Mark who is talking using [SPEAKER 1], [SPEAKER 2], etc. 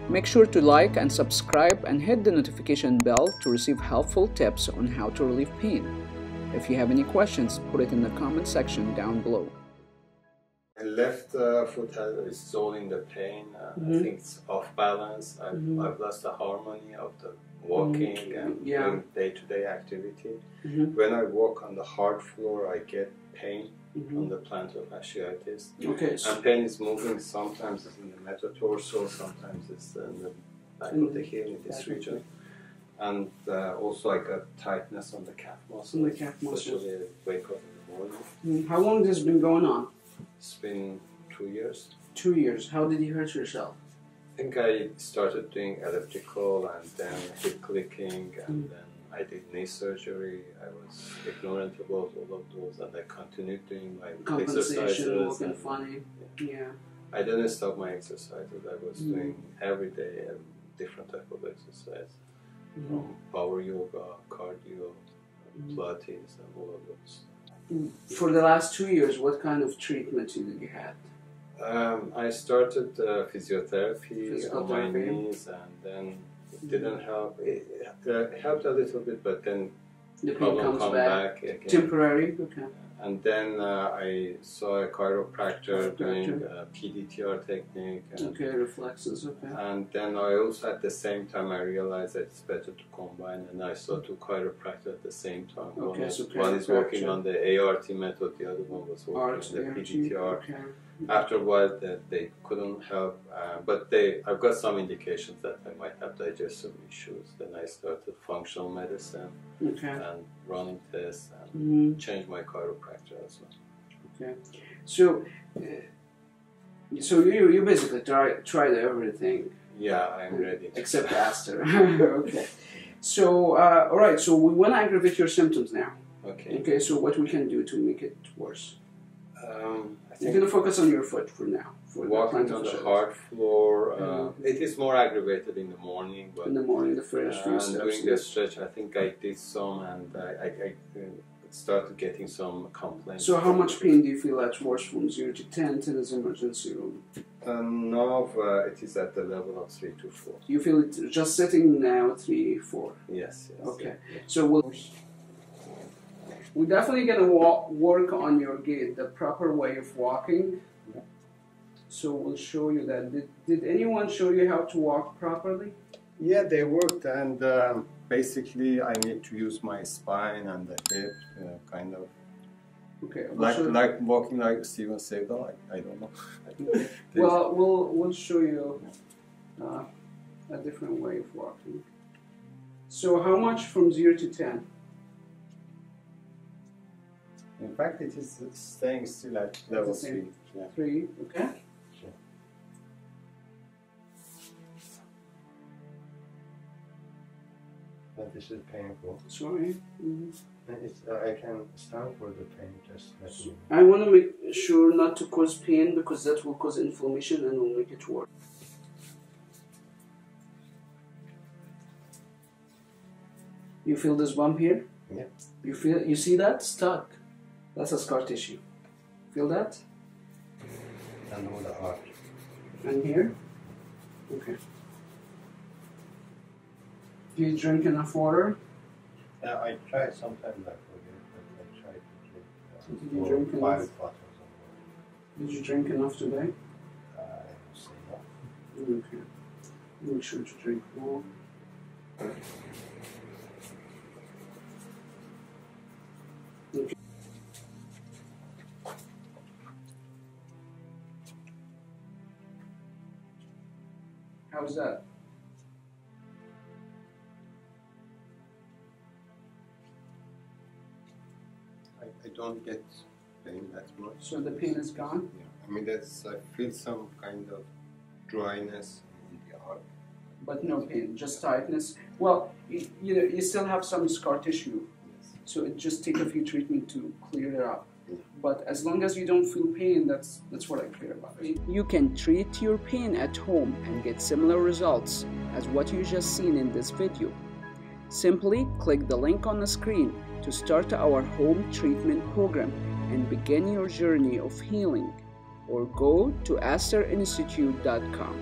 [SPEAKER 1] Make sure to like and subscribe and hit the notification bell to receive helpful tips on how to relieve pain. If you have any questions, put it in the comment section down below.
[SPEAKER 2] My left foot is all in the pain. I think it's off balance. I've lost the harmony of the walking and doing day-to-day activity. When I walk on the hard floor, I get pain on the plantar fasciitis. And pain is moving. Sometimes it's in the metatarsal, sometimes it's in the back of the heel in this region. And also I got tightness on the calf muscle, especially I wake up in the morning.
[SPEAKER 1] How long has this been going on?
[SPEAKER 2] It's been 2 years.
[SPEAKER 1] 2 years. How did you hurt yourself?
[SPEAKER 2] I think I started doing elliptical and then hip clicking and then I did knee surgery. I was ignorant about all of those and I continued doing my exercises.
[SPEAKER 1] Walking funny. Yeah.
[SPEAKER 2] I didn't stop my exercises. I was doing every day a different type of exercise. Power yoga, cardio, Pilates and all of those.
[SPEAKER 1] For the last 2 years, what kind of treatment did you have?
[SPEAKER 2] I started physiotherapy on my knees and then it didn't help. It helped a little bit, but then
[SPEAKER 1] the pain comes back
[SPEAKER 2] again.
[SPEAKER 1] Temporary? Okay.
[SPEAKER 2] And then I saw a chiropractor doing PDTR technique. And,
[SPEAKER 1] reflexes,
[SPEAKER 2] And then I also, at the same time, I realized that it's better to combine, and I saw two chiropractors at the same time. One is working on the ART method, the other one was working on the PDTR. After a while, they couldn't help, but I've got some indications that I might have digestive issues. Then I started functional medicine and running tests and changed my chiropractor as well.
[SPEAKER 1] So you basically tried everything.
[SPEAKER 2] Yeah, I'm ready.
[SPEAKER 1] Except ASTR. So all right. So we want to aggravate your symptoms now. So what we can do to make it worse? You're going to focus on your foot for now.
[SPEAKER 2] Walking on the hard floor, it is more aggravated in the morning. But
[SPEAKER 1] in the morning, the first few steps.
[SPEAKER 2] Doing the stretch, I think I did some, and I started getting some complaints.
[SPEAKER 1] So how much pain do you feel that's worse from 0 to 10? 10 is emergency room.
[SPEAKER 2] Now it is at the level of 3 to 4.
[SPEAKER 1] You feel it just sitting now 3, 4?
[SPEAKER 2] Yes.
[SPEAKER 1] Okay. So we're definitely going to work on your gait, the proper way of walking. So we'll show you that. Did anyone show you how to walk properly?
[SPEAKER 2] Yeah, they worked, and basically I need to use my spine and the hip, kind of. Like walking like Steven Seagal. I don't know.
[SPEAKER 1] Well, we'll show you a different way of walking. So how much from 0 to 10?
[SPEAKER 2] In fact, it is staying still at level 3.
[SPEAKER 1] 3, okay.
[SPEAKER 2] Sure. This is painful.
[SPEAKER 1] Sorry.
[SPEAKER 2] I can stand for the pain, just let me.
[SPEAKER 1] I want to make sure not to cause pain because that will cause inflammation and will make it worse. You feel this bump here?
[SPEAKER 2] Yeah.
[SPEAKER 1] You see that? Stuck. That's a scar tissue. Feel that?
[SPEAKER 2] And all the arch.
[SPEAKER 1] And here? Okay. Do you drink enough water?
[SPEAKER 2] Yeah, I try sometimes I forget, but I try to drink
[SPEAKER 1] Did you drink
[SPEAKER 2] 5
[SPEAKER 1] enough?
[SPEAKER 2] bottles of water.
[SPEAKER 1] Did you drink enough today?
[SPEAKER 2] I don't say no.
[SPEAKER 1] Okay. Make sure to drink more. Okay. How's that?
[SPEAKER 2] I don't get pain that much.
[SPEAKER 1] So the pain is gone?
[SPEAKER 2] Yeah. I mean, I feel some kind of dryness in the arm.
[SPEAKER 1] But no pain, just tightness. Well, you still have some scar tissue.
[SPEAKER 2] Yes.
[SPEAKER 1] So it just takes a few treatments to clear it up.
[SPEAKER 2] Yeah.
[SPEAKER 1] But as long as you don't feel pain, that's what I care about. You can treat your pain at home and get similar results as what you just seen in this video. Simply click the link on the screen to start our home treatment program and begin your journey of healing, or go to asterinstitute.com.